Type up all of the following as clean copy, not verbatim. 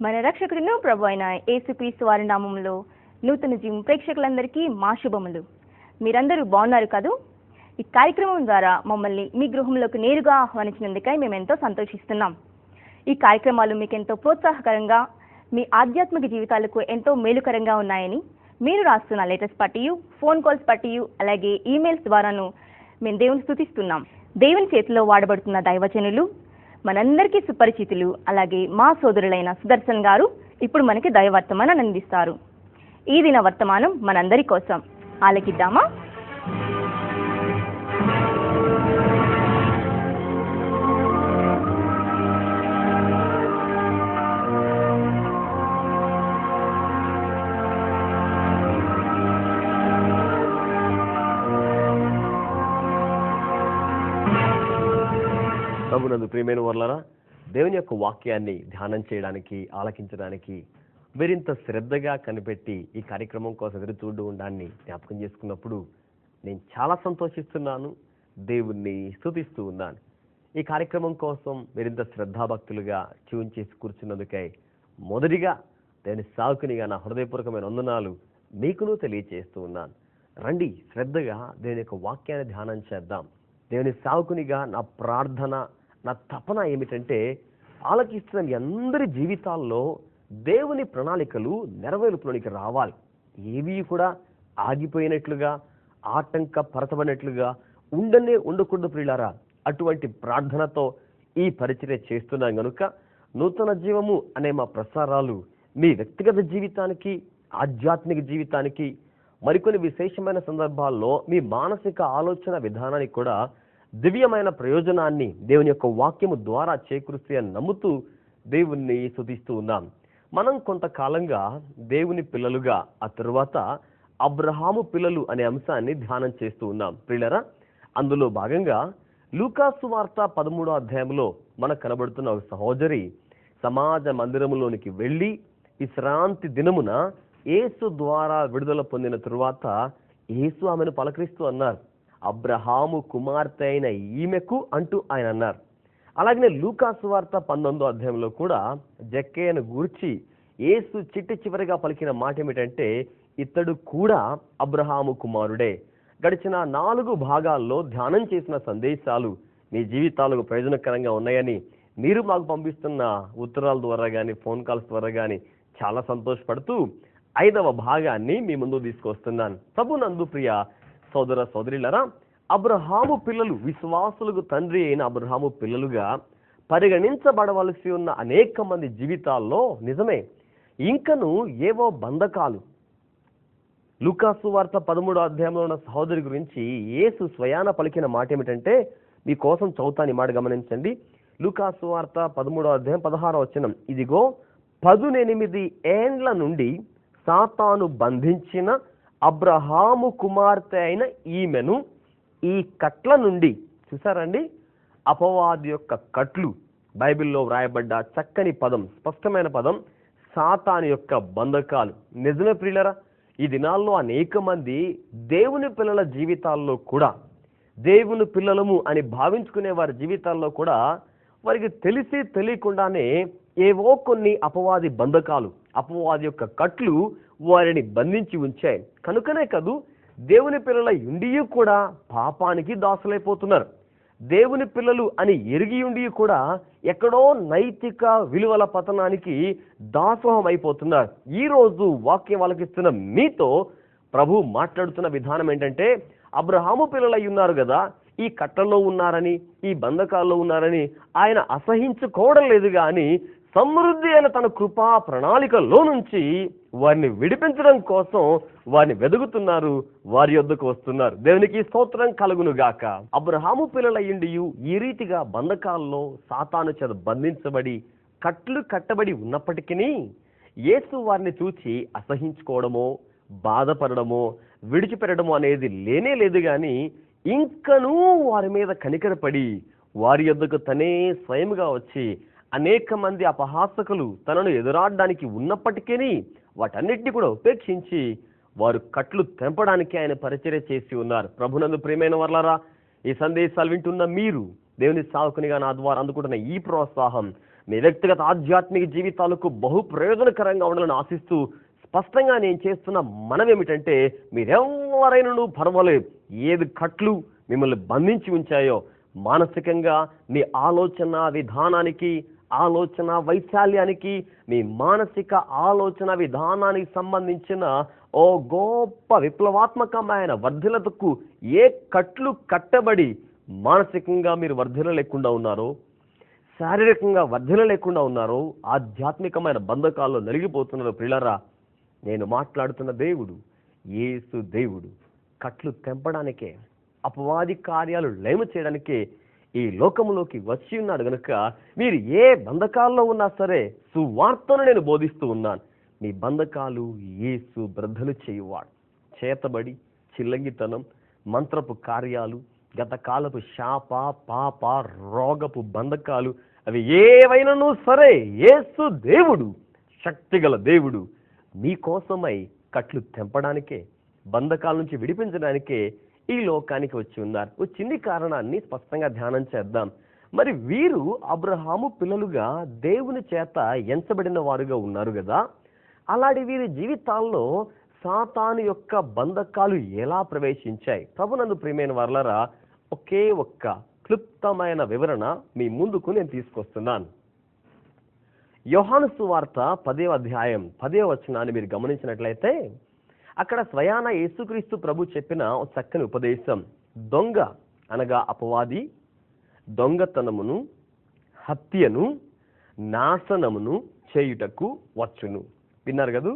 మన రక్షకుడును ప్రభు అయిన యేసుక్రీస్తు వారి నామములో నూతన జీవం ప్రేక్షకులందరికీ మా శుభములు. మీరందరూ బాగున్నారు కదూ? ఈ కార్యక్రమం ద్వారా మమ్మల్ని మీ గృహంలోకి నేరుగా ఆహ్వానించినందుకై మేము ఎంతో సంతోషిస్తున్నాం. ఈ కార్యక్రమాలు మీకు ఎంతో ప్రోత్సాహకరంగా, మీ ఆధ్యాత్మిక జీవితాలకు ఎంతో మేలుకరంగా ఉన్నాయని మీరు రాస్తున్న లెటర్స్ పట్టియు, ఫోన్ కాల్స్ పట్టియు, అలాగే ఈమెయిల్స్ ద్వారాను మేము దేవుని స్తుతిస్తున్నాం. దేవుని చేతిలో వాడబడుతున్న దైవజనులు మనందరికీ సుపరిచితులు, అలాగే మా సోదరులైన సుదర్శన్ గారు ఇప్పుడు మనకి దైవవర్తమానాన్ని అందిస్తారు. ఈ దిన వర్తమానం మనందరి కోసం ఆలకిద్దామా? ప్రభునందు ప్రియమైన వర్లారా, దేవుని యొక్క వాక్యాన్ని ధ్యానం చేయడానికి, ఆలకించడానికి మరింత శ్రద్ధగా కనిపెట్టి ఈ కార్యక్రమం కోసం ఎదురు చూడు ఉండాన్ని జ్ఞాపకం చేసుకున్నప్పుడు నేను చాలా సంతోషిస్తున్నాను, దేవుణ్ణి స్తుతిస్తూ ఉన్నాను. ఈ కార్యక్రమం కోసం మరింత శ్రద్ధాభక్తులుగా ట్యూన్ చేసి కూర్చున్నందుకై మొదటిగా దేవుని సాకునిగా నా హృదయపూర్వకమైన వందనాలు మీకును తెలియచేస్తూ ఉన్నాను. రండి, శ్రద్ధగా దేవుని యొక్క వాక్యాన్ని ధ్యానం చేద్దాం. దేవుని సాకునిగా నా ప్రార్థన, నా తపన ఏమిటంటే, ఆలకిస్తున్న మీ అందరి జీవితాల్లో దేవుని ప్రణాళికలు నెరవేర్పులోనికి రావాలి. ఏవి కూడా ఆగిపోయినట్లుగా, ఆటంకపరచబడినట్లుగా ఉండకూడదు ప్రియులారా. అటువంటి ప్రార్థనతో ఈ పరిచర్య చేస్తున్నాం గనుక నూతన జీవము అనే మా ప్రసారాలు మీ వ్యక్తిగత జీవితానికి, ఆధ్యాత్మిక జీవితానికి, మరికొన్ని విశేషమైన సందర్భాల్లో మీ మానసిక ఆలోచన విధానానికి కూడా దివ్యమైన ప్రయోజనాన్ని దేవుని యొక్క వాక్యము ద్వారా చేకూరుస్తే అని నమ్ముతూ దేవుణ్ణి స్తుతిస్తూ ఉన్నాం. మనం కొంతకాలంగా దేవుని పిల్లలుగా, ఆ తరువాత అబ్రహాము పిల్లలు అనే అంశాన్ని ధ్యానం చేస్తూ ఉన్నాం ప్రియులరా. అందులో భాగంగా లూకా సువార్త 13వ అధ్యాయంలో మనకు కనబడుతున్న ఒక సహోదరి సమాజ మందిరములోనికి వెళ్ళి విశ్రాంతి దినమున యేసు ద్వారా విడుదల పొందిన తరువాత యేసు ఆమెను పలకరిస్తూ అన్నారు, అబ్రహాము కుమార్తె అయిన ఈమెకు అంటూ ఆయన అన్నారు. అలాగనే లూకా సువార్త 19వ అధ్యాయంలో కూడా జక్కయ్యను గూర్చి యేసు చివరిగా పలికిన మాట ఏమిటంటే, ఇతడు కూడా అబ్రహాము కుమారుడే. గడిచిన 4 భాగాల్లో ధ్యానం చేసిన సందేశాలు మీ జీవితాలకు ప్రయోజనకరంగా ఉన్నాయని మీరు మాకు పంపిస్తున్న ఉత్తరాల ద్వారా కానీ, ఫోన్ కాల్స్ ద్వారా కానీ చాలా సంతోషపడుతూ 5వ భాగాన్ని మీ ముందు తీసుకొస్తున్నాను. ప్రభునందు ప్రియ సోదర సోదరులారా, అబ్రహాము పిల్లలు, విశ్వాసులకు తండ్రి అయిన అబ్రహాము పిల్లలుగా పరిగణించబడవలసి ఉన్న అనేక మంది జీవితాల్లో నిజమే ఇంకను ఏవో బంధకాలు. లూకా సువార్త 13వ అధ్యాయంలో ఉన్న సహోదరి గురించి యేసు స్వయాన పలికిన మాట ఏమిటంటే, మీకోసం చదువుతాను, ఈ మాట గమనించండి. లూకా సువార్త 13వ అధ్యాయం 16వ వచనం, ఇదిగో 18 ఏండ్ల నుండి సాతాను బంధించిన అబ్రహాము కుమార్తె అయిన ఈమెను ఈ కట్ల నుండి, చూసారండి, అపవాది యొక్క కట్లు, బైబిల్లో వ్రాయబడ్డ చక్కని పదం, స్పష్టమైన పదం, సాతాను యొక్క బంధకాలు. నిజమే ప్రియులరా, ఈ దినాల్లో అనేక మంది దేవుని పిల్లల జీవితాల్లో కూడా, దేవుని పిల్లలము అని భావించుకునే వారి జీవితాల్లో కూడా వారికి తెలిసి తెలియకుండానే ఏవో కొన్ని అపవాది బంధకాలు, అపవాది యొక్క కట్లు వారిని బంధించి ఉంచాయి. కనుకనే కాదు, దేవుని పిల్లల ఉండి కూడా పాపానికి దాసులైపోతున్నారు. దేవుని పిల్లలు అని ఎరిగి ఉండి కూడా ఎక్కడో నైతిక విలువల పతనానికి దాసోహం అయిపోతున్నారు. ఈ రోజు వాక్యం ఆలకిస్తున్న మీతో ప్రభు మాట్లాడుతున్న విధానం ఏంటంటే, అబ్రహాము పిల్లలై ఉన్నారు కదా, ఈ కట్టల్లో ఉన్నారని, ఈ బంధకాల్లో ఉన్నారని ఆయన అసహించుకోవడం లేదు కానీ సమృద్ధి అయిన తన కృపా ప్రణాళికలో నుంచి వారిని విడిపించడం కోసం వారిని వెదుగుతున్నారు, వారి యొద్దకు వస్తున్నారు. దేవునికి స్తోత్రం కలుగును గాక. అబ్రహాము పిల్లలయ్యుండియు ఈ రీతిగా బంధకాల్లో సాతాను చేత బంధించబడి కట్లు కట్టబడి ఉన్నప్పటికీ యేసు వారిని చూచి అసహించుకోవడమో, బాధపడడమో, విడిచిపెట్టడమో అనేది లేనే లేదు కానీ ఇంకనూ వారి మీద కనికరపడి వారి యొద్దకు తనే స్వయంగా వచ్చి అనేక మంది అపహాసకులు తనను ఎదురాడడానికి ఉన్నప్పటికీ వాటన్నిటిని కూడా ఉపేక్షించి వారు కట్లు తెంపడానికి ఆయన పరిచర్య చేసి ఉన్నారు. ప్రభునందు ప్రియమైన వర్లారా, ఈ సందేశాలు వింటున్న మీరు దేవుని సాకునిగా నా ద్వారా అందుకుంటున్న ఈ ప్రోత్సాహం మీ వ్యక్తిగత ఆధ్యాత్మిక జీవితాలకు బహు ప్రయోజనకరంగా ఉండాలని ఆశిస్తూ స్పష్టంగా నేను చేస్తున్న మనమేమిటంటే, మీరెవరైనా పర్వాలేదు, ఏది కట్లు మిమ్మల్ని బంధించి ఉంచాయో మానసికంగా మీ ఆలోచన విధానానికి, ఆలోచన వైశాల్యానికి, మీ మానసిక ఆలోచన విధానానికి సంబంధించిన ఓ గొప్ప విప్లవాత్మకమైన వర్ధిలతకు ఏ కట్లు కట్టబడి మానసికంగా మీరు వర్ధిల లేకుండా ఉన్నారో, శారీరకంగా వర్ధిల లేకుండా ఉన్నారో, ఆధ్యాత్మికమైన బంధకాల్లో నలిగిపోతున్నారు ప్రియులారా, నేను మాట్లాడుతున్న దేవుడు యేసు దేవుడు కట్లు తెంపడానికే, అపవాది కార్యాలు లేము చేయడానికే ఈ లోకములోకి వచ్చి ఉన్నాడు గనుక మీరు ఏ బంధకాల్లో ఉన్నా సరే సువార్తను నేను బోధిస్తూ ఉన్నాను. మీ బంధకాలు యేసు బ్రద్దలు చేయువాడు. చేతబడి, చిల్లంగితనం, మంత్రపు కార్యాలు, గతకాలపు శాప పాప రోగపు బంధకాలు అవి ఏవైనాను సరే యేసు దేవుడు, శక్తిగల దేవుడు మీకోసమై కట్లు తెంపడానికే, బంధకాల నుంచి విడిపించడానికే ఈ లోకానికి వచ్చి ఉన్నారు. ఓ చిన్ని కారణాన్ని స్పష్టంగా ధ్యానం చేద్దాం. మరి వీరు అబ్రహాము పిల్లలుగా దేవుని చేత ఎంచబడిన వారుగా ఉన్నారు కదా, అలాంటి వీరి జీవితాల్లో సాతాను యొక్క బంధకాలు ఎలా ప్రవేశించాయి? ప్రభునందు ప్రియమైన వారలారా, ఒకే ఒక్క క్లుప్తమైన వివరణ మీ ముందుకు నేను తీసుకొస్తున్నాను. యోహాను సువార్త 10వ అధ్యాయం 10వ వచనాన్ని మీరు గమనించినట్లయితే అక్కడ స్వయాన యేసుక్రీస్తు ప్రభు చెప్పిన చక్కని ఉపదేశం. దొంగ అనగా అపవాది దొంగతనమును, హత్యను, నాశనమును చేయుటకు వచ్చును. విన్నారు కదూ?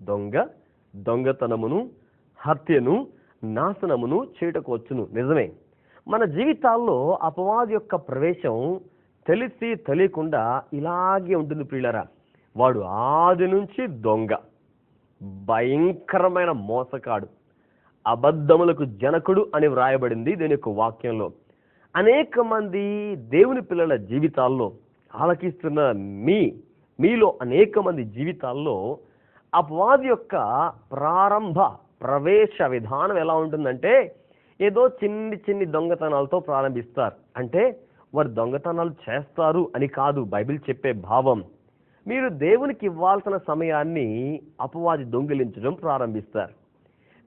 దొంగ దొంగతనమును, హత్యను, నాశనమును చేయుటకు వచ్చును. నిజమే, మన జీవితాల్లో అపవాది యొక్క ప్రవేశం తెలిసి తెలియకుండా ఇలాగే ఉంటుంది ప్రియులారా. వాడు ఆది నుంచి దొంగ, భయంకరమైన మోసకాడు, అబద్ధములకు జనకుడు అని వ్రాయబడింది దీని యొక్క వాక్యంలో. అనేక మంది దేవుని పిల్లల జీవితాల్లో ఆలకిస్తున్న మీలో అనేక మంది జీవితాల్లో అపవాది యొక్క ప్రారంభ ప్రవేశ విధానం ఎలా ఉంటుందంటే, ఏదో చిన్ని దొంగతనాలతో ప్రారంభిస్తారు. అంటే వారు దొంగతనాలు చేస్తారు అని కాదు బైబిల్ చెప్పే భావం. మీరు దేవునికి ఇవ్వాల్సిన సమయాన్ని అపవాది దొంగిలించడం ప్రారంభిస్తారు.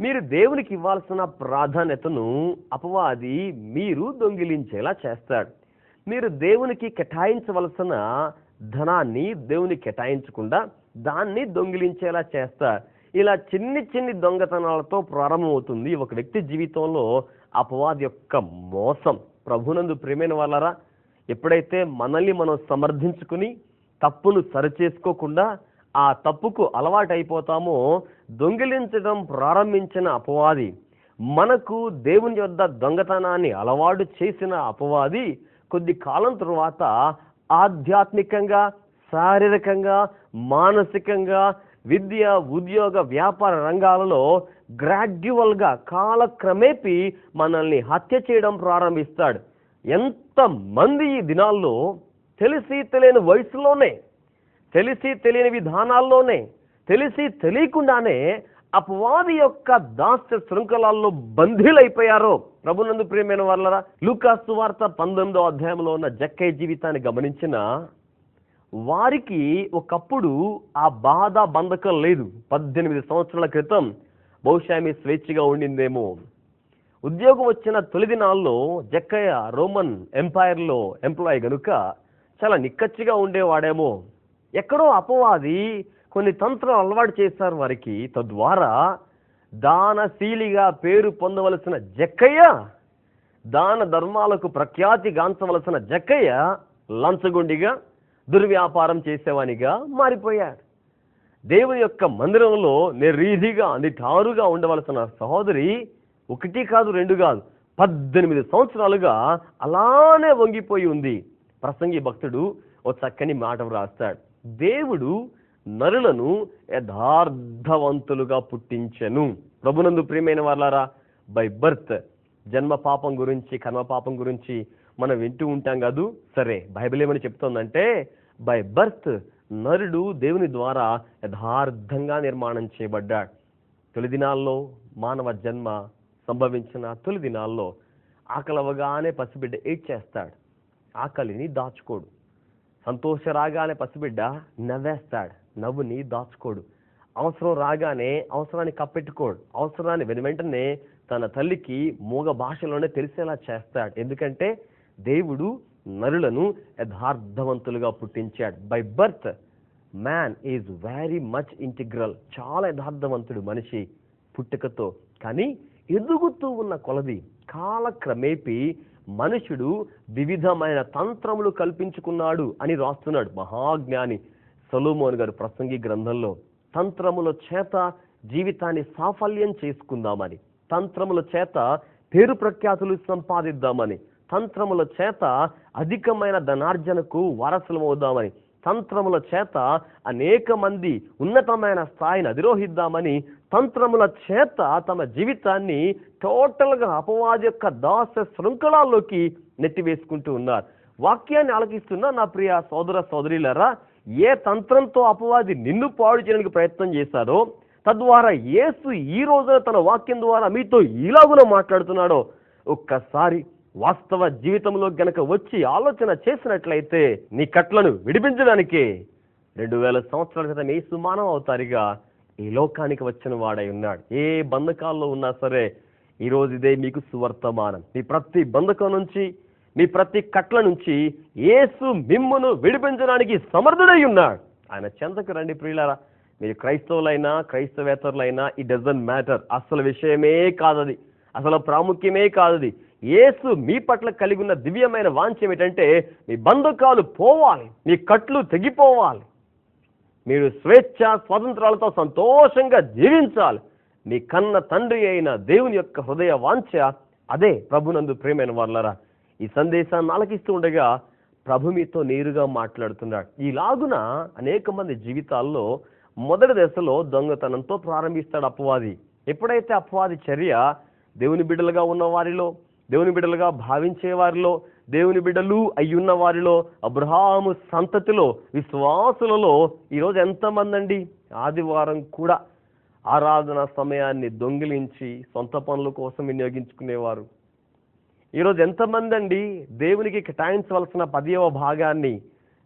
మీరు దేవునికి ఇవ్వాల్సిన ప్రాధాన్యతను అపవాది మీరు దొంగిలించేలా చేస్తాడు. మీరు దేవునికి కేటాయించవలసిన ధనాన్ని దేవునికి కేటాయించకుండా దాన్ని దొంగిలించేలా చేస్తారు. ఇలా చిన్ని దొంగతనాలతో ప్రారంభమవుతుంది ఒక వ్యక్తి జీవితంలో అపవాది యొక్క మోసం. ప్రభునందు ప్రియమైన వాళ్ళరా, ఎప్పుడైతే మనల్ని మనం సమర్థించుకుని తప్పును సరిచేసుకోకుండా ఆ తప్పుకు అలవాటైపోతామో, దొంగిలించడం ప్రారంభించిన అపవాది, మనకు దేవుని యొద్ద దొంగతనాన్ని అలవాటు చేసిన అపవాది కొద్ది కాలం తరువాత ఆధ్యాత్మికంగా, శారీరకంగా, మానసికంగా, విద్య, ఉద్యోగ, వ్యాపార రంగాలలో గ్రాడ్యువల్గా కాలక్రమేపీ మనల్ని హత్య చేయడం ప్రారంభిస్తాడు. ఎంతమంది ఈ దినాల్లో తెలిసి తెలియని వయసులోనే, తెలిసి తెలియని విధానాల్లోనే, తెలిసి తెలియకుండానే అపవాది యొక్క దాస్య శృంఖలాల్లో బందీలైపోయారో. ప్రభునందు ప్రియమైన వాళ్ళరా, లూకా సువార్త 19వ అధ్యాయంలో ఉన్న జక్కయ్య జీవితాన్ని గమనించిన వారికి ఒకప్పుడు ఆ బాధ బంధకం లేదు. 18 సంవత్సరాల క్రితం బహుశా మీ స్వేచ్ఛగా ఉండిందేమో. ఉద్యోగం వచ్చిన తొలి దినాల్లో జక్కయ్య రోమన్ ఎంపైర్లో ఎంప్లాయీ గనుక చాలా నిక్కచ్చిగా ఉండేవాడేమో. ఎక్కడో అపవాది కొన్ని తంత్రాలు అలవాటు చేశారు వారికి. తద్వారా దానశీలిగా పేరు పొందవలసిన జక్కయ్య, దాన ధర్మాలకు ప్రఖ్యాతి గాంచవలసిన జక్కయ్య లంచగొండిగా, దుర్వ్యాపారం చేసేవానిగా మారిపోయాడు. దేవుని యొక్క మందిరంలో నిర్రీతిగా నిఠారుగా ఉండవలసిన సహోదరి ఒకటి కాదు, రెండు కాదు, 18 సంవత్సరాలుగా అలానే వంగిపోయి ఉంది. ప్రసంగి భక్తుడు ఓ చక్కని మాట వ్రాస్తాడు. దేవుడు నరులను యథార్థవంతులుగా పుట్టించెను. ప్రభునందు ప్రియమైన వాళ్ళారా, బై బర్త్ జన్మ పాపం గురించి, కర్మ పాపం గురించి మనం వింటూ ఉంటాం కాదు. సరే, బైబిల్ ఏమని చెప్తోందంటే, బై బర్త్ నరుడు దేవుని ద్వారా యథార్థంగా నిర్మాణం చేయబడ్డాడు. తొలి దినాల్లో మానవ జన్మ సంభవించిన తొలి దినాల్లో ఆకలవగానే పసిబిడ్డ ఏడ్చేస్తాడు. ఆకలిని దాచుకోడు. సంతోష రాగానే పసిబిడ్డ నవ్వేస్తాడు, నవ్వుని దాచుకోడు. అవసరం రాగానే అవసరాన్ని కప్పెట్టుకోడు. అవసరాన్ని వెంటనే తన తల్లికి మూగ భాషలోనే తెలిసేలా చేస్తాడు. ఎందుకంటే దేవుడు నరులను యథార్థవంతులుగా పుట్టించాడు. By birth man is very much integral. చాలా యథార్థవంతుడు మనిషి పుట్టుకతో. కానీ ఎదుగుతూ ఉన్న కొలది కాలక్రమేపీ మనుషుడు వివిధమైన తంత్రములు కల్పించుకున్నాడు అని రాస్తున్నాడు మహాజ్ఞాని సొలొమోను గారు ప్రసంగి గ్రంథంలో. తంత్రముల చేత జీవితాన్ని సాఫల్యం చేసుకుందామని, తంత్రముల చేత పేరు ప్రఖ్యాతులు సంపాదిద్దామని, తంత్రముల చేత అధికమైన ధనార్జనకు వారసులమవుదామని, తంత్రముల చేత అనేక మంది ఉన్నతమైన స్థాయిని అధిరోహిద్దామని, తంత్రముల చేత తమ జీవితాన్ని టోటల్గా అపవాది యొక్క దాస శృంఖలాల్లోకి నెట్టివేసుకుంటూ ఉన్నారు. వాక్యాన్ని ఆలకిస్తున్న నా ప్రియ సోదర సోదరీలారా, ఏ తంత్రంతో అపవాది నిన్ను పాడు చేయడానికి ప్రయత్నం చేశారో, తద్వారా యేసు ఈ రోజున తన వాక్యం ద్వారా మీతో ఇలాగున మాట్లాడుతున్నాడో ఒక్కసారి వాస్తవ జీవితంలో గనక వచ్చి ఆలోచన చేసినట్లయితే నీ కట్లను విడిపించడానికే 2000 సంవత్సరాల క్రితం యేసు మానవ అవతారిగా ఈ లోకానికి వచ్చిన వాడై ఉన్నాడు. ఏ బంధకాల్లో ఉన్నా సరే ఈరోజు ఇదే మీకు సువర్తమానం. మీ ప్రతి బంధకం నుంచి, మీ ప్రతి కట్ల నుంచి యేసు మిమ్మును విడిపించడానికి సమర్థుడై ఉన్నాడు. ఆయన చెంతకు రండి ప్రియులారా. మీరు క్రైస్తవులైనా క్రైస్తవేతరులైనా ఇట్ డజంట్ మ్యాటర్. అసలు విషయమే కాదది, అసలు ప్రాముఖ్యమే కాదది. యేసు మీ పట్ల కలిగి ఉన్న దివ్యమైన వాంఛ ఏమిటంటే మీ బంధకాలు పోవాలి, మీ కట్లు తెగిపోవాలి, మీరు స్వేచ్ఛ స్వాతంత్రాలతో సంతోషంగా జీవించాలి. మీ కన్న తండ్రి అయిన దేవుని యొక్క హృదయ వాంఛ అదే. ప్రభునందు ప్రియమైన వారలారా, ఈ సందేశాన్ని ఆలకిస్తూ ఉండగా ప్రభు మీతో నేరుగా మాట్లాడుతున్నాడు. ఈలాగున అనేక మంది జీవితాల్లో మొదటి దశలో దొంగతనంతో ప్రారంభిస్తాడు అపవాది. ఎప్పుడైతే అపవాది చర్య దేవుని బిడ్డలుగా ఉన్న వారిలో, దేవుని బిడ్డలుగా భావించే వారిలో, దేవుని బిడ్డలు అయ్యున్న వారిలో, అబ్రహాము సంతతిలో, విశ్వాసులలో ఈరోజు ఎంతమంది అండి ఆదివారం కూడా ఆరాధన సమయాన్ని దొంగిలించి సొంత పనుల కోసం వినియోగించుకునేవారు? ఈరోజు ఎంతమంది అండి దేవునికి కేటాయించవలసిన 10వ భాగాన్ని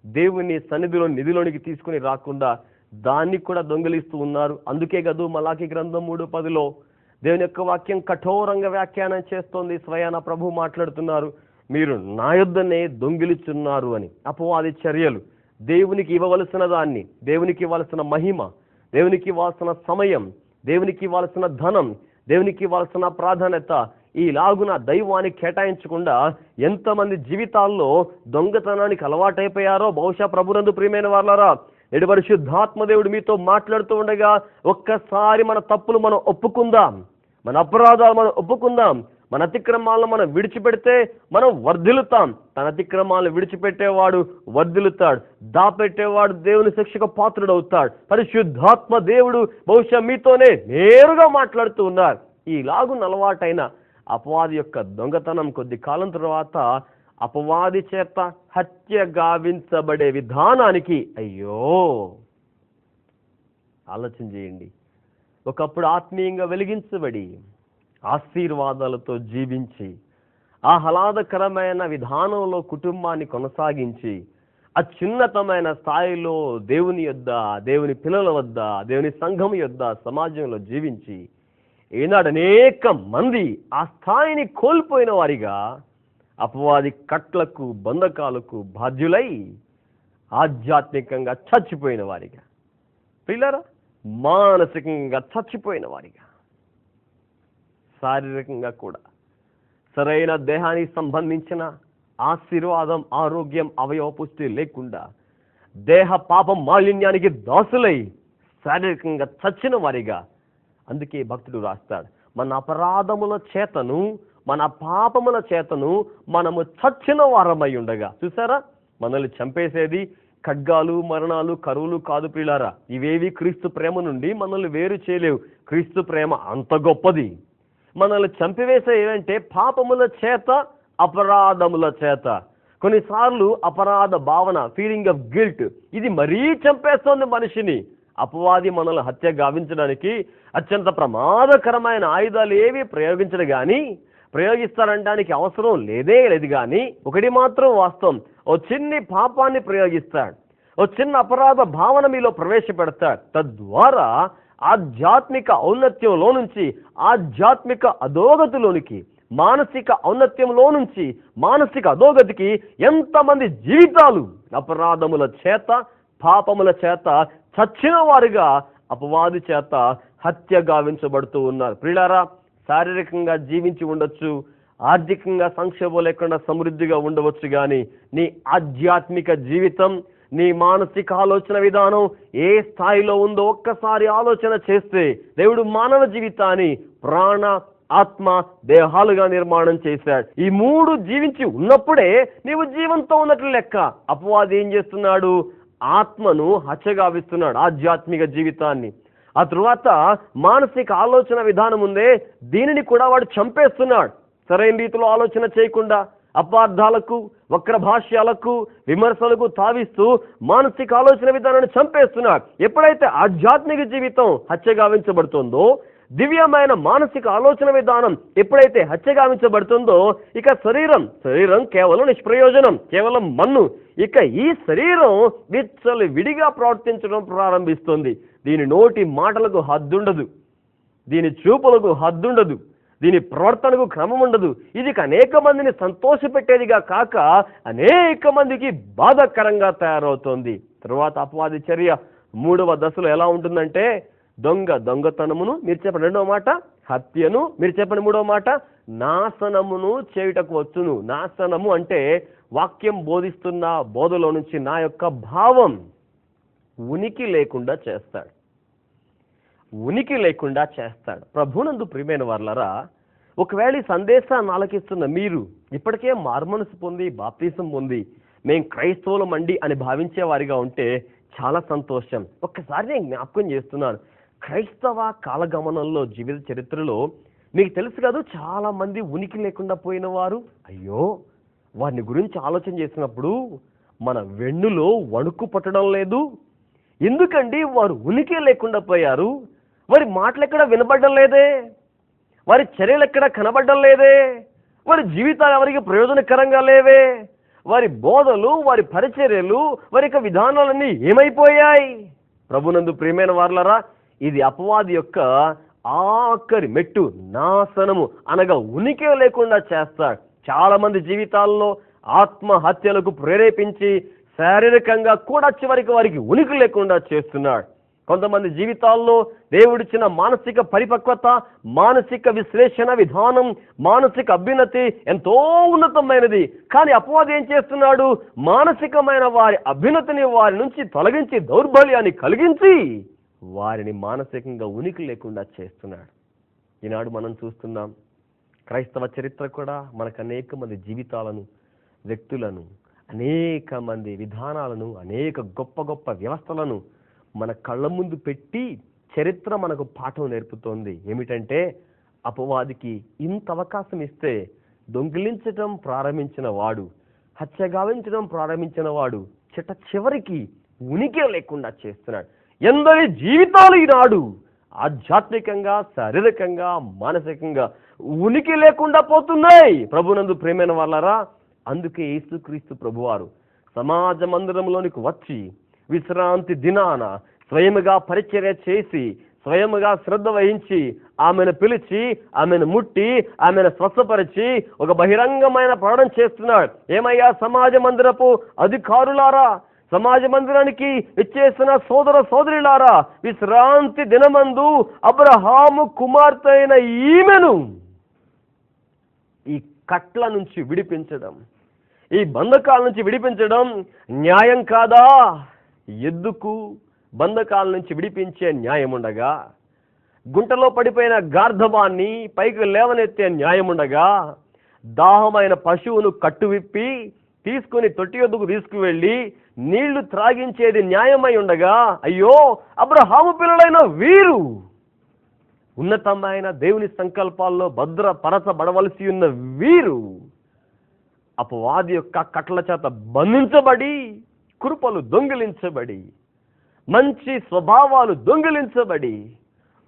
దేవుని సన్నిధిలో నిధిలోనికి తీసుకుని రాకుండా దాన్ని కూడా దొంగిలిస్తూ ఉన్నారు? అందుకే గదు మలాకి గ్రంథం 3:10లో దేవుని యొక్క వాక్యం కఠోరంగా వ్యాఖ్యానం చేస్తోంది. స్వయాన ప్రభు మాట్లాడుతున్నారు, మీరు నా యొద్దనే దొంగిలిచున్నారు అని. అపవాది చర్యలు దేవునికి ఇవ్వవలసిన దాన్ని, దేవునికి ఇవ్వాల్సిన మహిమ, దేవునికి ఇవ్వాల్సిన సమయం, దేవునికి ఇవ్వాల్సిన ధనం, దేవునికి ఇవ్వాల్సిన ప్రాధాన్యత ఈలాగున దైవానికి కేటాయించకుండా ఎంతమంది జీవితాల్లో దొంగతనానికి అలవాటైపోయారో. బహుశా ప్రభునందు ప్రియమైన వారలారా, నేడు పరిశుద్ధాత్మ దేవుడు మీతో మాట్లాడుతూ ఉండగా ఒక్కసారి మన తప్పులు మనం ఒప్పుకుందాం, మన అపరాధాలు మనం ఒప్పుకుందాం. మన అతిక్రమాలను మనం విడిచిపెడితే మనం వర్ధిల్లుతాం. తన అతిక్రమాలను విడిచిపెట్టేవాడు వర్ధిల్లుతాడు, దాపెట్టేవాడు దేవుని శిక్షకు పాత్రుడవుతాడు. పరిశుద్ధాత్మ దేవుడు బహుశా మీతోనే నేరుగా మాట్లాడుతూ ఉన్నారు. ఈలాగు అలవాటైన అపవాది యొక్క దొంగతనం కొద్ది కాలం తర్వాత అపవాది చేత హత్య గావించబడే విధానానికి అయ్యో ఆలోచన చేయండి. ఒకప్పుడు ఆత్మీయంగా వెలిగించబడి ఆశీర్వాదాలతో జీవించి ఆహ్లాదకరమైన విధానంలో కుటుంబాన్ని కొనసాగించి అత్యున్నతమైన స్థాయిలో దేవుని యొద్ద, దేవుని పిల్లల వద్ద, దేవుని సంఘం యొద్ద, సమాజంలో జీవించి ఈనాడు అనేక మంది ఆ స్థాయిని కోల్పోయిన వారిగా అపవాది కట్లకు బంధకాలకు బాధ్యులై ఆధ్యాత్మికంగా చచ్చిపోయిన వారిగా, పిల్లరా మానసికంగా చచ్చిపోయిన వారిగా, శారీరకంగా కూడా సరైన దేహానికి సంబంధించిన ఆశీర్వాదం, ఆరోగ్యం, అవయవ పుష్టి లేకుండా దేహ పాపం మాలిన్యానికి దాసులై శారీరకంగా చచ్చిన వారిగా. అందుకే భక్తుడు రాస్తాడు, మన అపరాధముల చేతను, మన పాపముల చేతను మనము చచ్చిన వారమై ఉండగా. చూసారా, మనల్ని చంపేసేది ఖడ్గాలు, మరణాలు, కరువులు కాదు ప్రియులారా. ఇవేవి క్రీస్తు ప్రేమ నుండి మనల్ని వేరు చేయలేవు. క్రీస్తు ప్రేమ అంత గొప్పది. మనల్ని చంపివేసే ఏమంటే పాపముల చేత, అపరాధముల చేత. కొన్నిసార్లు అపరాధ భావన, ఫీలింగ్ ఆఫ్ గిల్ట్, ఇది మరీ చంపేస్తోంది మనిషిని. అపవాది మనల్ని హత్య గావించడానికి అత్యంత ప్రమాదకరమైన ఆయుధాలు ఏవి ప్రయోగించడు కానీ, ప్రయోగిస్తారనడానికి అవసరం లేదు కానీ ఒకటి మాత్రం వాస్తవం, ఓ చిన్ని పాపాన్ని ప్రయోగిస్తాడు, ఓ చిన్న అపరాధ భావన మీలో ప్రవేశపెడతాడు. తద్వారా ఆధ్యాత్మిక ఔన్నత్యంలో నుంచి ఆధ్యాత్మిక అధోగతిలోనికి, మానసిక ఔన్నత్యంలో నుంచి మానసిక అధోగతికి ఎంతమంది జీవితాలు అపరాధముల చేత, పాపముల చేత చచ్చిన వారుగా అపవాది చేత హత్య గావించబడుతూ ఉన్నారు. ప్రియులారా, శారీరకంగా జీవించి ఉండొచ్చు, ఆర్థికంగా సంక్షోభం లేకుండా సమృద్ధిగా ఉండవచ్చు, కానీ నీ ఆధ్యాత్మిక జీవితం, నీ మానసిక ఆలోచన విధానం ఏ స్థాయిలో ఉందో ఒక్కసారి ఆలోచన చేస్తే దేవుడు మానవ జీవితాన్ని ప్రాణ, ఆత్మ, దేహాలుగా నిర్మాణం చేశాడు. ఈ మూడు జీవించి ఉన్నప్పుడే నీవు జీవంతో ఉన్నట్లు లెక్క. అపవాది ఏం చేస్తున్నాడు? ఆత్మను హత్యగావిస్తున్నాడు, ఆధ్యాత్మిక జీవితాన్ని. ఆ తరువాత మానసిక ఆలోచన విధానం ఉందే, దీనిని కూడా వాడు చంపేస్తున్నాడు. సరైన రీతిలో ఆలోచన చేయకుండా అపార్థాలకు, వక్ర భాష్యాలకు, విమర్శలకు తావిస్తూ మానసిక ఆలోచన విధానాన్ని చంపేస్తున్నాడు. ఎప్పుడైతే ఆధ్యాత్మిక జీవితం హత్యగావించబడుతుందో, దివ్యమైన మానసిక ఆలోచన విధానం ఎప్పుడైతే హత్యగావించబడుతుందో, ఇక శరీరం కేవలం నిష్ప్రయోజనం, కేవలం మన్ను. ఇక ఈ శరీరం విచ్చలు విడిగా ప్రవర్తించడం ప్రారంభిస్తుంది. దీని నోటి మాటలకు హద్దుండదు, దీని చూపులకు హద్దుండదు, దీని ప్రవర్తనకు క్రమం ఉండదు. ఇది అనేక మందిని సంతోషపెట్టేదిగా కాక అనేక మందికి బాధాకరంగా తయారవుతోంది. తరువాత అపవాది చర్య 3వ దశలో ఎలా ఉంటుందంటే, దొంగతనమును, మీరు చెప్పండి 2వ మాట, హత్యను, మీరు చెప్పండి 3వ మాట, నాశనమును చేయుటకు వచ్చును. నాశనము అంటే వాక్యం బోధిస్తున్న బోధలో నుంచి నా యొక్క భావం ఉనికి లేకుండా చేస్తాడు, ఉనికి లేకుండా చేస్తాడు. ప్రభునందు ప్రియమైన వారలారా, ఒకవేళ ఈ సందేశాన్ని ఆలకిస్తున్న మీరు ఇప్పటికే మారుమనసు పొంది బాప్తిసం పొంది మేం క్రైస్తవులమండి అని భావించే వారిగా ఉంటే చాలా సంతోషం. ఒక్కసారి నేను జ్ఞాపకం చేస్తున్నాను, క్రైస్తవ కాలగమనంలో జీవిత చరిత్రలో మీకు తెలుసు కాదు, చాలా మంది ఉనికి లేకుండా పోయిన వారు. అయ్యో, వారిని గురించి ఆలోచన చేసినప్పుడు మన వెన్నులో వణుకు పట్టడం లేదు. ఎందుకండి వారు ఉనికి లేకుండా పోయారు? వారి మాటలు ఎక్కడ వినబడడం లేదే, వారి చర్యలు ఎక్కడ కనబడడం లేదే, వారి జీవితాలు ఎవరికి ప్రయోజనకరంగా లేవే, వారి బోధలు, వారి పరిచర్యలు, వారి యొక్క విధానాలన్నీ ఏమైపోయాయి? ప్రభునందు ప్రియమైన వారలారా, ఇది అపవాది యొక్క ఆఖరి మెట్టు, నాశనము అనగా ఉనికి లేకుండా చేస్తాడు. చాలా మంది జీవితాల్లో ఆత్మహత్యలకు ప్రేరేపించి శారీరకంగా కూడా చివరికి వారికి ఉనికి లేకుండా చేస్తున్నాడు. కొంతమంది జీవితాల్లో దేవుడిచ్చిన మానసిక పరిపక్వత, మానసిక విశ్లేషణ విధానం, మానసిక అభ్యున్నతి ఎంతో ఉన్నతమైనది. కానీ అపవాది ఏం చేస్తున్నాడు? మానసికమైన వారి అభ్యున్నతిని వారి నుంచి తొలగించి, దౌర్బల్యాన్ని కలిగించి వారిని మానసికంగా ఉనికి లేకుండా చేస్తున్నాడు. ఈనాడు మనం చూస్తున్నాం, క్రైస్తవ చరిత్ర కూడా మనకు అనేక మంది జీవితాలను, వ్యక్తులను, అనేక మంది విధానాలను, అనేక గొప్ప గొప్ప వ్యవస్థలను మన కళ్ళ ముందు పెట్టి చరిత్ర మనకు పాఠం నేర్పుతోంది. ఏమిటంటే, అపవాదికి ఇంత అవకాశం ఇస్తే దొంగిలించడం ప్రారంభించిన వాడు, హత్యగావించడం ప్రారంభించిన వాడు చివరికి ఉనికి లేకుండా చేస్తున్నాడు. ఎందరి జీవితాలు ఈనాడు ఆధ్యాత్మికంగా, శారీరకంగా, మానసికంగా ఉనికి లేకుండా పోతున్నాయి. ప్రభునందు ప్రియమైన వాళ్ళారా, అందుకే యేసుక్రీస్తు ప్రభువారు సమాజ మందిరంలోనికి వచ్చి విశ్రాంతి దినాన స్వయముగా పరిచర్య చేసి, స్వయముగా శ్రద్ధ వహించి, ఆమెను పిలిచి, ఆమెను ముట్టి, ఆమెను స్వస్థపరిచి ఒక బహిరంగమైన ప్రకటన చేస్తున్నాడు. ఏమయ్యా సమాజ మందిరపు అధికారులారా, సమాజ మందిరానికి ఇచ్చేసిన సోదర సోదరులారా, విశ్రాంతి దినమందు అబ్రహాము కుమార్తె అయిన ఈమెను ఈ కట్ల నుంచి విడిపించడం, ఈ బంధకాల నుంచి విడిపించడం న్యాయం కాదా? ఎందుకు బంధకాల నుంచి విడిపించే న్యాయం ఉండగా, గుంటలో పడిపోయిన గార్ధవాన్ని పైకి లేవనెత్తే న్యాయం ఉండగా, దాహమైన పశువును కట్టువిప్పి తీసుకుని తొట్టి వద్దకు తీసుకువెళ్ళి నీళ్లు త్రాగించేది న్యాయమై ఉండగా, అయ్యో అబ్రహాము పిల్లలైన వీరు ఉన్నతమైన దేవుని సంకల్పాల్లో భద్రపరచబడవలసి ఉన్న వీరు అపవాది యొక్క కట్ల చేత బంధించబడి, కృపలు దొంగిలించబడి, మంచి స్వభావాలు దొంగిలించబడి,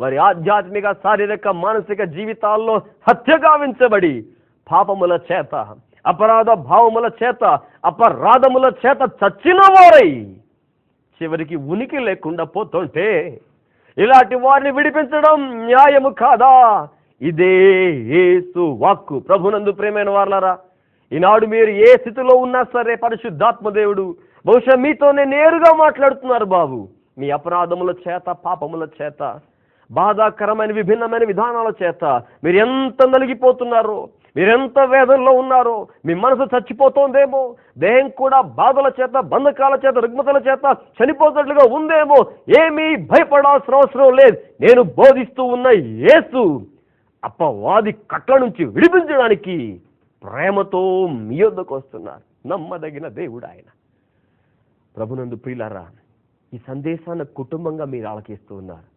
వారి ఆధ్యాత్మిక, శారీరక, మానసిక జీవితాల్లో హత్యగావించబడి, పాపముల చేత, అపరాధ భావముల చేత అపరాధముల చేత చచ్చిన వారై చివరికి ఉనికి లేకుండా పోతుంటే ఇలాంటి వారిని విడిపించడం న్యాయము కాదా? ఇదే యేసు వాక్కు. ప్రభునందు ప్రియమైన వారలారా, ఈనాడు మీరు ఏ స్థితిలో ఉన్నా సరే పరిశుద్ధాత్మ దేవుడు బహుశా మీతోనే నేరుగా మాట్లాడుతున్నారు. బాబు, మీ అపరాధముల చేత పాపముల చేత బాధాకరమైన విభిన్నమైన విధానాల చేత మీరు ఎంత నలిగిపోతున్నారో, మీరెంత వేదనలో ఉన్నారో, మీ మనసు చచ్చిపోతోందేమో, దేహం కూడా బాధల చేత బంధకాల చేత రుగ్మతల చేత చనిపోతున్నట్లుగా ఉందేమో, ఏమీ భయపడాల్సిన అవసరం లేదు. నేను బోధిస్తూ ఉన్న యేసు అపవాది కట్ల నుంచి విడిపించడానికి ప్రేమతో మీ యొద్దకు వస్తున్నారు. నమ్మదగిన దేవుడు ఆయన. ప్రభునందు ప్రియులారా, ఈ సందేశాన్ని కుటుంబంగా మీరు ఆలకిస్తూ ఉన్నారు.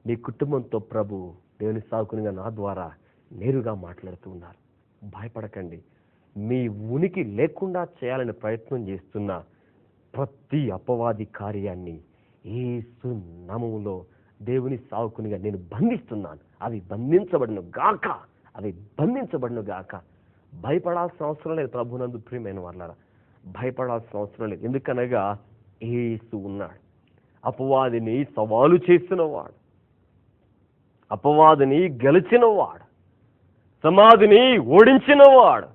మీ కుటుంబంతో ప్రభు దేవుని సాకునిగా నా ద్వారా నేరుగా మాట్లాడుతూ ఉన్నారు. భయపడకండి. మీ ఉనికి లేకుండా చేయాలని ప్రయత్నం చేస్తున్న ప్రతి అపవాది కార్యాన్ని యేసు నామములో దేవుని సాకునిగా నేను బంధిస్తున్నాను. అవి బంధించబడును గాక, అవి బంధించబడును గాక. భయపడాల్సిన అవసరం లేదు. ప్రభునందు ప్రియమైన వాళ్ళారా, భయపడాల్సిన అవసరం లేదు. ఎందుకనగా యేసు ఉన్నాడు. అపవాదిని సవాలు చేసినవాడు, అపవాదిని గెలిచినవాడు, సమాధిని ఓడించినవాడు,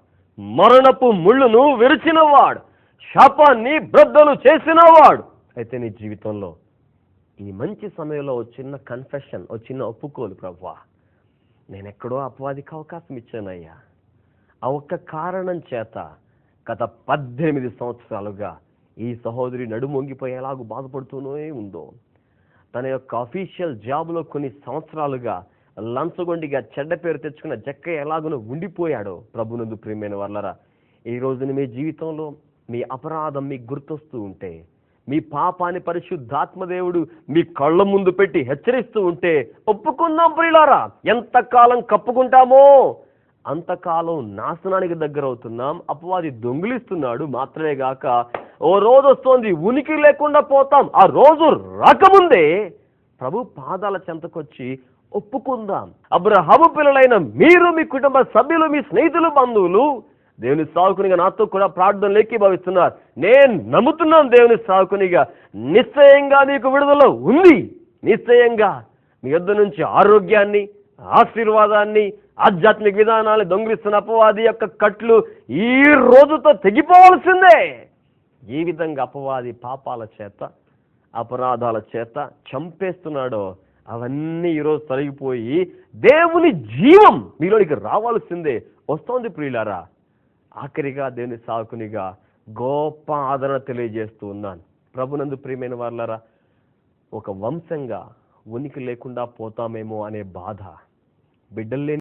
మరణపు ముళ్ళును విరిచినవాడు, శాపాన్ని బ్రద్దలు చేసినవాడు. అయితే నీ జీవితంలో ఈ మంచి సమయంలో ఒక చిన్న కన్ఫెషన్, ఒక చిన్న ఒప్పుకోలు. ప్రభువా, నేనెక్కడో అపవాదికి అవకాశం ఇచ్చానయ్యా. ఆ ఒక్క కారణం చేత గత 18 సంవత్సరాలుగా ఈ సహోదరి నడుమొంగిపోయేలాగా బాధపడుతూనే ఉందో, తన యొక్క అఫీషియల్ జాబ్లో కొన్ని సంవత్సరాలుగా లంచగొండిగా చెడ్డ పేరు తెచ్చుకున్న జక్క ఎలాగనో ఉండిపోయాడో. ప్రభునందు ప్రియమైన వాళ్ళరా, ఈ రోజున మీ జీవితంలో మీ అపరాధం మీకు గుర్తొస్తూ ఉంటే, మీ పాపాన్ని పరిశుద్ధాత్మదేవుడు మీ కళ్ళ ముందు పెట్టి హెచ్చరిస్తూ ఉంటే ఒప్పుకుందాం ప్రియులారా. ఎంతకాలం కప్పుకుంటామో అంతకాలం నాశనానికి దగ్గర అవుతున్నాం. అపవాది దొంగిలిస్తున్నాడు. మాత్రమే గాక ఓ రోజు వస్తోంది, ఉనికి లేకుండా పోతాం. ఆ రోజు రాకముందే ప్రభు పాదాల చెంతకొచ్చి ఒప్పుకుందాం. అబ్రహాము పిల్లలైన మీరు, మీ కుటుంబ సభ్యులు, మీ స్నేహితులు, బంధువులు దేవుని సాకునిగా నాతో కూడా ప్రార్థనలు ఏకీభవిస్తున్నారు. నేను నమ్ముతున్నాను దేవుని సాకునిగా నిశ్చయంగా మీకు విడుదల ఉంది. నిశ్చయంగా మీ యొద్ద నుంచి ఆరోగ్యాన్ని, ఆశీర్వాదాన్ని, ఆధ్యాత్మిక విధానాన్ని దొంగిలిస్తున్న అపవాది యొక్క కట్లు ఈ రోజుతో తెగిపోవాల్సిందే. ఏ విధంగా అపవాది పాపాల చేత అపరాధాల చేత చంపేస్తున్నాడో అవన్నీ ఈరోజు తొలగిపోయి దేవుని జీవం మీలోనికి రావాల్సిందే. వస్తోంది ప్రియులారా. ఆఖరిగా దేవుని సాకునిగా గొప్ప ఆదరణ తెలియజేస్తూ ఉన్నాను. ప్రభునందు ప్రియమైన వాళ్ళారా, ఒక వంశంగా ఉనికి లేకుండా పోతామేమో అనే బాధ, బిడ్డలు లేని